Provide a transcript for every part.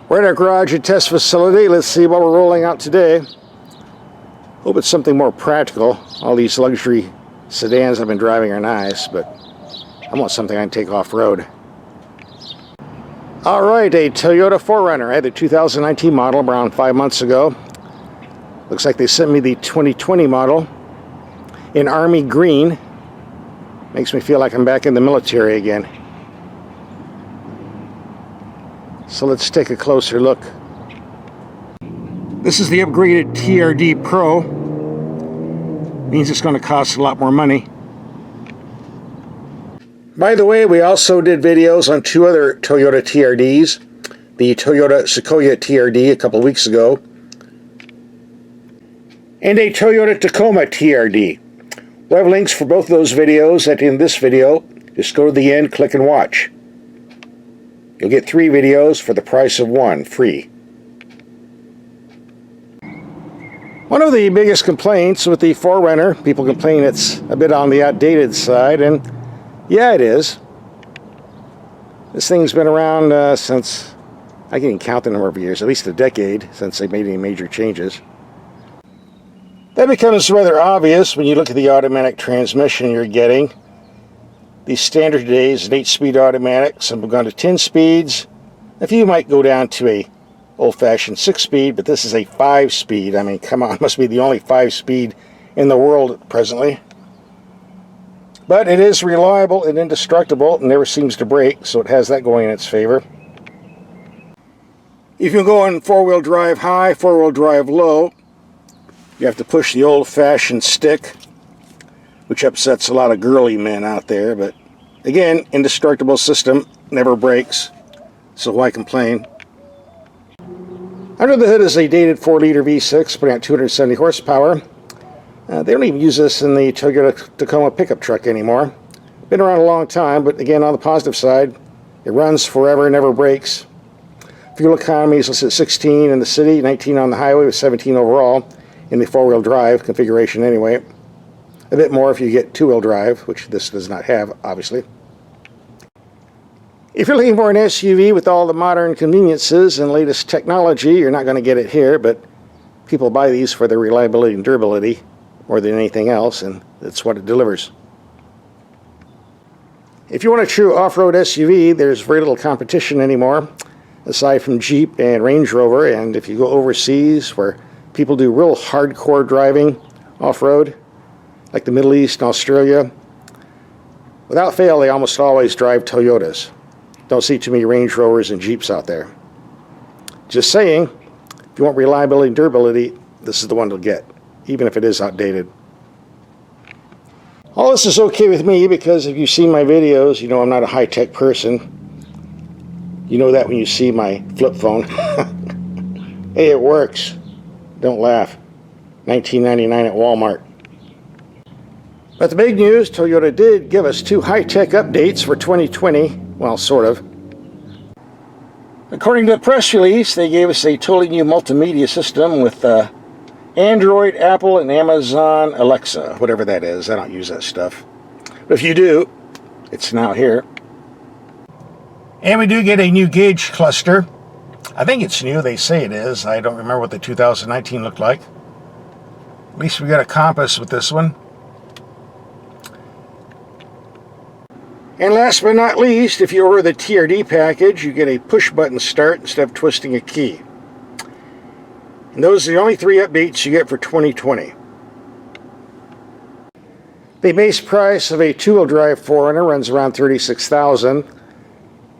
We're at our garage and test facility. Let's see what we're rolling out today. Hope it's something more practical. All these luxury sedans I've been driving are nice, but I want something I can take off-road. Alright, a Toyota 4Runner. I had the 2019 model around 5 months ago. Looks like they sent me the 2020 model in army green. Makes me feel like I'm back in the military again. So let's take a closer look. This is the upgraded TRD Pro. Means it's going to cost a lot more money. By the way, we also did videos on 2 other Toyota TRDs. The Toyota Sequoia TRD a couple weeks ago. And a Toyota Tacoma TRD. We'll have links for both of those videos at the end of this video. Just go to the end, click and watch. You'll get 3 videos for the price of 1, free. One of the biggest complaints with the 4Runner, people complain it's a bit on the outdated side, and yeah, it is. This thing's been around since, I can't even count the number of years, at least a decade since they made any major changes. That becomes rather obvious when you look at the automatic transmission you're getting. The standard today is an 8-speed automatic. Some have gone to 10 speeds. A few might go down to a old-fashioned 6-speed, but this is a 5-speed. I mean, come on, it must be the only 5-speed in the world presently. But it is reliable and indestructible. It never seems to break, so it has that going in its favor. If you go on 4-wheel drive high, 4-wheel drive low, you have to push the old-fashioned stick, which upsets a lot of girly men out there, but again, indestructible system, never breaks, so why complain? Under the hood is a dated 4-liter V6, putting out 270 horsepower. They don't even use this in the Toyota Tacoma pickup truck anymore. Been around a long time, but again, on the positive side, it runs forever, never breaks. Fuel economy is listed at 16 in the city, 19 on the highway, with 17 overall in the 4-wheel drive configuration anyway. A bit more if you get 2-wheel drive, which this does not have, obviously. If you're looking for an SUV with all the modern conveniences and latest technology, you're not going to get it here, but people buy these for their reliability and durability more than anything else, and that's what it delivers. If you want a true off-road SUV, there's very little competition anymore, aside from Jeep and Range Rover, and if you go overseas where people do real hardcore driving off-road, like the Middle East and Australia, without fail, they almost always drive Toyotas. Don't see too many Range Rovers and Jeeps out there. Just saying, if you want reliability and durability, this is the one to get, even if it is outdated. All this is okay with me because if you've seen my videos, you know I'm not a high-tech person. You know that when you see my flip phone. Hey, it works. Don't laugh. $19.99 at Walmart. But the big news, Toyota did give us 2 high-tech updates for 2020. Well, sort of. According to the press release, they gave us a totally new multimedia system with Android, Apple, and Amazon Alexa, whatever that is. I don't use that stuff. But if you do, it's now here. And we do get a new gauge cluster. I think it's new. They say it is. I don't remember what the 2019 looked like. At least we got a compass with this one. And last but not least, if you order the TRD package, you get a push-button start instead of twisting a key. And those are the only 3 updates you get for 2020. The base price of a 2-wheel drive 4Runner runs around $36,000.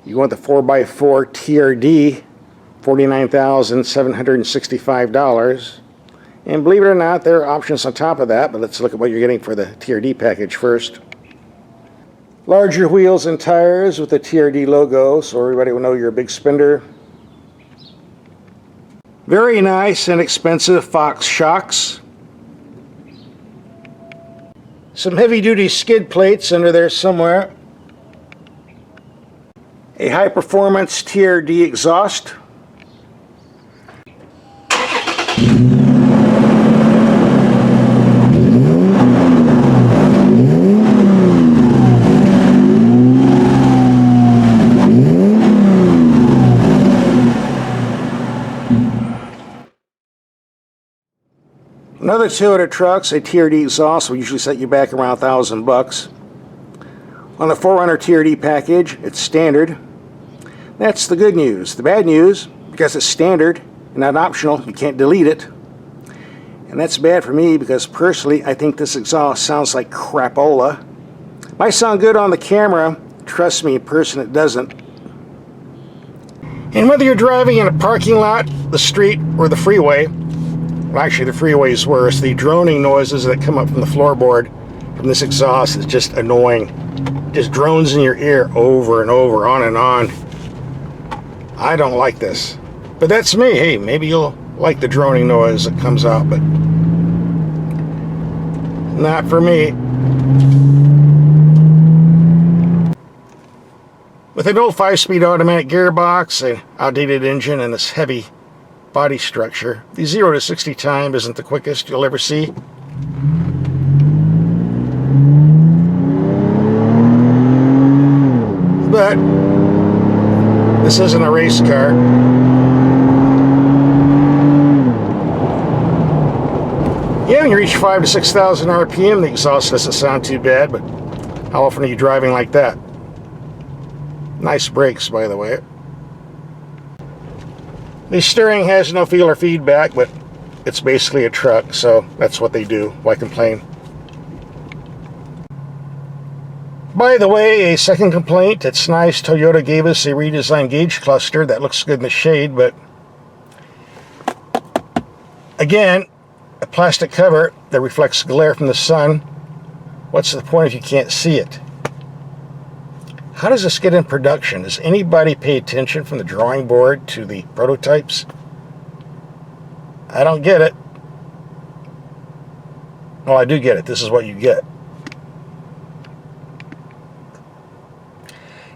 You want the 4x4 TRD, $49,765. And believe it or not, there are options on top of that, but let's look at what you're getting for the TRD package first. Larger wheels and tires with the TRD logo, so everybody will know you're a big spender. Very nice and expensive Fox shocks. Some heavy-duty skid plates under there somewhere. A high-performance TRD exhaust. Another Toyota truck's a TRD exhaust will usually set you back around $1,000. On the 4Runner TRD package, it's standard. That's the good news. The bad news, because it's standard and not optional, you can't delete it. And that's bad for me because personally, I think this exhaust sounds like crapola. Might sound good on the camera, trust me, in person it doesn't. And whether you're driving in a parking lot, the street, or the freeway, well, actually the freeway is worse, the droning noises that come up from the floorboard from this exhaust is just annoying. It just drones in your ear over and over, on and on. I don't like this. But that's me. Hey, maybe you'll like the droning noise that comes out, but not for me. With an old 5-speed automatic gearbox, an outdated engine, and this heavy body structure, the 0 to 60 time isn't the quickest you'll ever see. But this isn't a race car. Yeah, when you reach 5,000 to 6,000 RPM, the exhaust doesn't sound too bad, but how often are you driving like that? Nice brakes, by the way. The steering has no feel or feedback, but it's basically a truck, so that's what they do. Why complain? By the way, a second complaint. It's nice Toyota gave us a redesigned gauge cluster that looks good in the shade, but again, a plastic cover that reflects glare from the sun. What's the point if you can't see it? How does this get in production? Does anybody pay attention from the drawing board to the prototypes? I don't get it. Well, I do get it. This is what you get.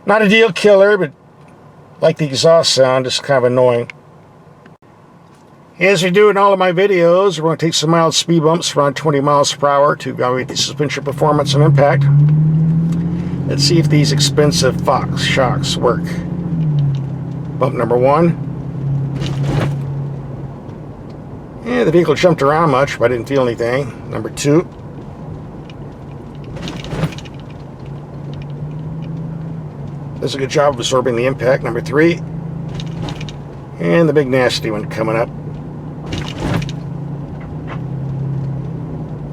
Not a deal killer, but like the exhaust sound, it's kind of annoying. As we do in all of my videos, we're going to take some mild speed bumps around 20 miles per hour to evaluate the suspension performance and impact. Let's see if these expensive Fox shocks work. Bump number 1. Yeah, the vehicle jumped around much, but I didn't feel anything. Number 2. Does a good job of absorbing the impact. Number 3. And the big nasty one coming up.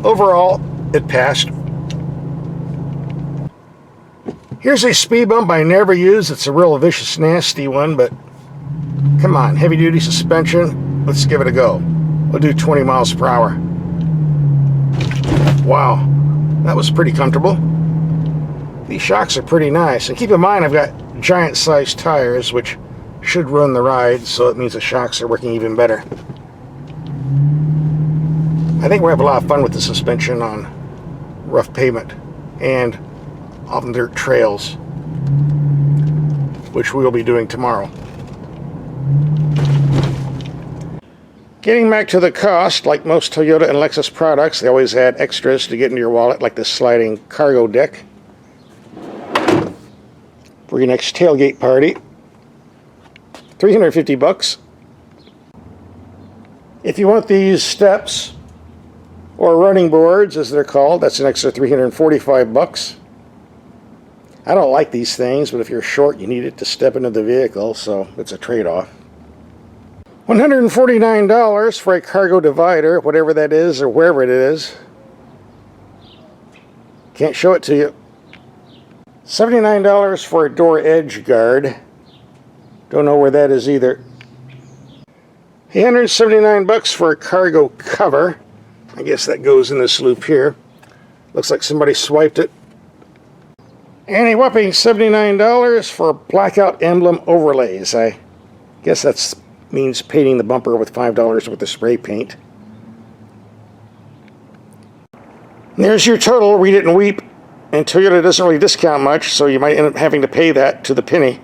Overall, it passed. Here's a speed bump I never use. It's a real vicious, nasty one, but come on, heavy-duty suspension. Let's give it a go. We'll do 20 miles per hour. Wow, that was pretty comfortable. These shocks are pretty nice. And keep in mind, I've got giant-sized tires, which should run the ride, so it means the shocks are working even better. I think we'll have a lot of fun with the suspension on rough pavement and on dirt trails, which we'll be doing tomorrow. Getting back to the cost, like most Toyota and Lexus products, they always add extras to get into your wallet, like this sliding cargo deck for your next tailgate party. $350. If you want these steps, or running boards as they're called, that's an extra $345. I don't like these things, but if you're short, you need it to step into the vehicle, so it's a trade-off. $149 for a cargo divider, whatever that is or wherever it is. Can't show it to you. $79 for a door edge guard. Don't know where that is either. $179 for a cargo cover. I guess that goes in this loop here. Looks like somebody swiped it. And a whopping $79 for blackout emblem overlays. I guess that means painting the bumper with $5 worth of spray paint. And there's your total. Read it and weep. And Toyota doesn't really discount much, so you might end up having to pay that to the penny.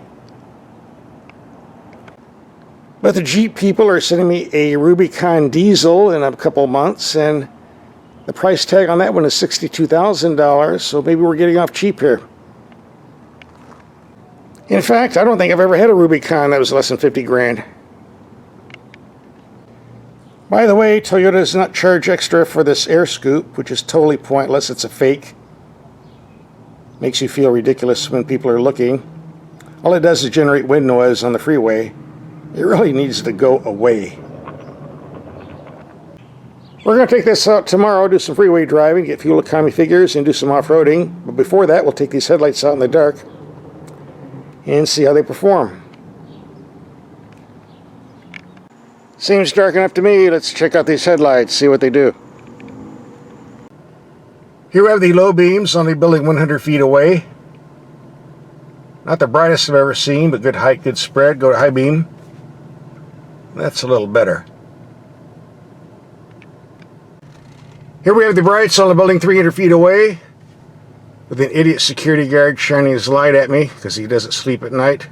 But the Jeep people are sending me a Rubicon diesel in a couple months, and the price tag on that one is $62,000, so maybe we're getting off cheap here. In fact, I don't think I've ever had a Rubicon that was less than 50 grand. By the way, Toyota does not charge extra for this air scoop, which is totally pointless. It's a fake. Makes you feel ridiculous when people are looking. All it does is generate wind noise on the freeway. It really needs to go away. We're going to take this out tomorrow, do some freeway driving, get fuel economy figures, and do some off-roading. But before that, we'll take these headlights out in the dark and see how they perform. Seems dark enough to me. Let's check out these headlights, see what they do. Here we have the low beams on the building 100 feet away. Not the brightest I've ever seen, but good height, good spread. Go to high beam. That's a little better. Here we have the brights on the building 300 feet away, with an idiot security guard shining his light at me because he doesn't sleep at night.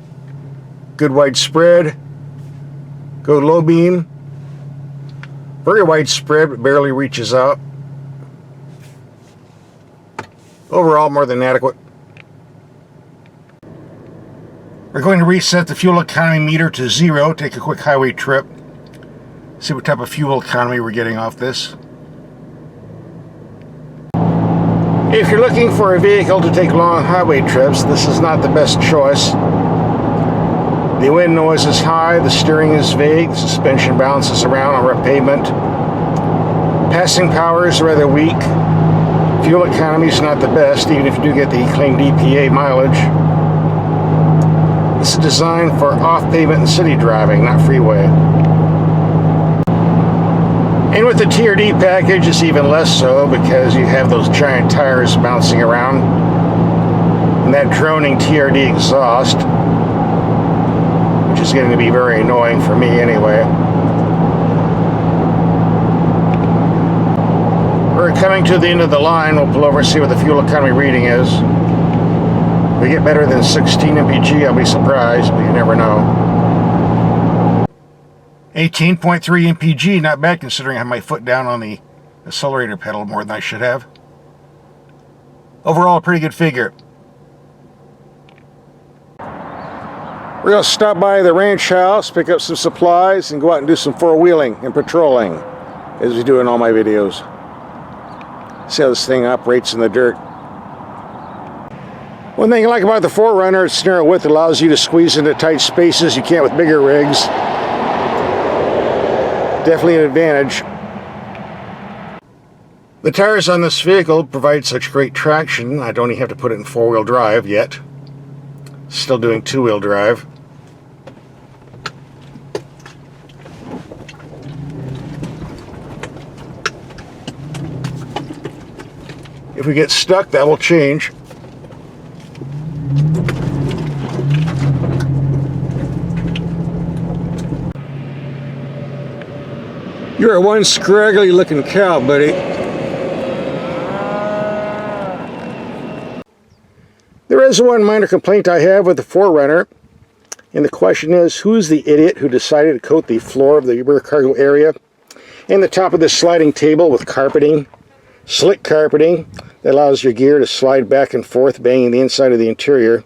Good wide spread. Go low beam. Very wide spread, but barely reaches out. Overall, more than adequate. We're going to reset the fuel economy meter to 0, take a quick highway trip, see what type of fuel economy we're getting off this. If you're looking for a vehicle to take long highway trips, this is not the best choice. The wind noise is high, the steering is vague, the suspension bounces around on rough pavement. Passing power is rather weak. Fuel economy is not the best, even if you do get the claimed EPA mileage. This is designed for off-pavement and city driving, not freeway. And with the TRD package, it's even less so because you have those giant tires bouncing around and that droning TRD exhaust, which is getting to be very annoying for me anyway. We're coming to the end of the line. We'll pull over and see what the fuel economy reading is. If we get better than 16 mpg, I'll be surprised, but you never know. 18.3 mpg, not bad considering I have my foot down on the accelerator pedal more than I should have. Overall, a pretty good figure. We're going to stop by the ranch house, pick up some supplies, and go out and do some four-wheeling and patrolling, as we do in all my videos. See how this thing operates in the dirt. One thing I like about the 4Runner, its narrow width allows you to squeeze into tight spaces you can't with bigger rigs. Definitely an advantage. The tires on this vehicle provide such great traction, I don't even have to put it in four-wheel drive yet. Still doing two-wheel drive. If we get stuck, that will change. You're one scraggly looking cow, buddy. There is one minor complaint I have with the 4Runner, and the question is, who's the idiot who decided to coat the floor of the rear cargo area and the top of this sliding table with carpeting, slick carpeting that allows your gear to slide back and forth, banging the inside of the interior?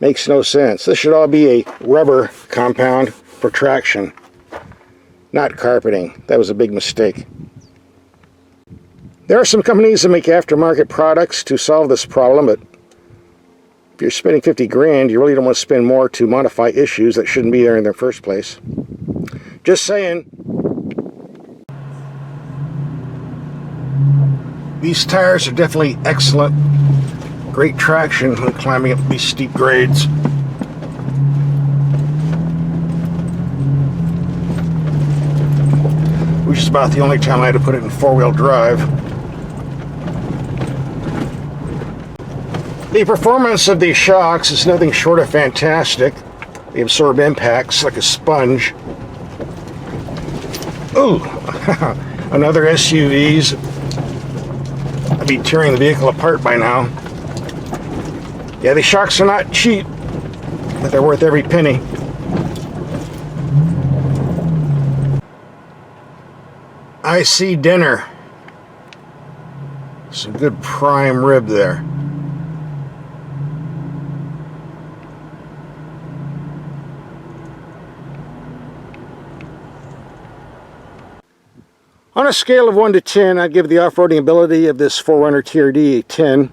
Makes no sense. This should all be a rubber compound for traction, not carpeting. That was a big mistake. There are some companies that make aftermarket products to solve this problem, but if you're spending 50 grand, you really don't want to spend more to modify issues that shouldn't be there in the first place. Just saying. These tires are definitely excellent. Great traction when climbing up these steep grades. Which is about the only time I had to put it in four-wheel drive. The performance of these shocks is nothing short of fantastic. They absorb impacts like a sponge. Ooh, another SUV's. I'd be tearing the vehicle apart by now. Yeah, these shocks are not cheap, but they're worth every penny. I see dinner. Some good prime rib there. On a scale of 1 to 10, I'd give the off-roading ability of this 4Runner TRD a 10.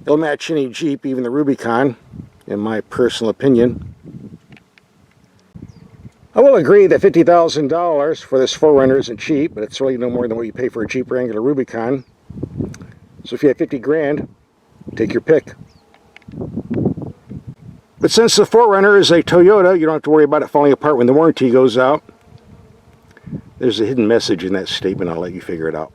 It'll match any Jeep, even the Rubicon, in my personal opinion. I will agree that $50,000 for this 4Runner isn't cheap, but it's really no more than what you pay for a Jeep Wrangler Rubicon. So if you have 50 grand, take your pick. But since the 4Runner is a Toyota, you don't have to worry about it falling apart when the warranty goes out. There's a hidden message in that statement. I'll let you figure it out.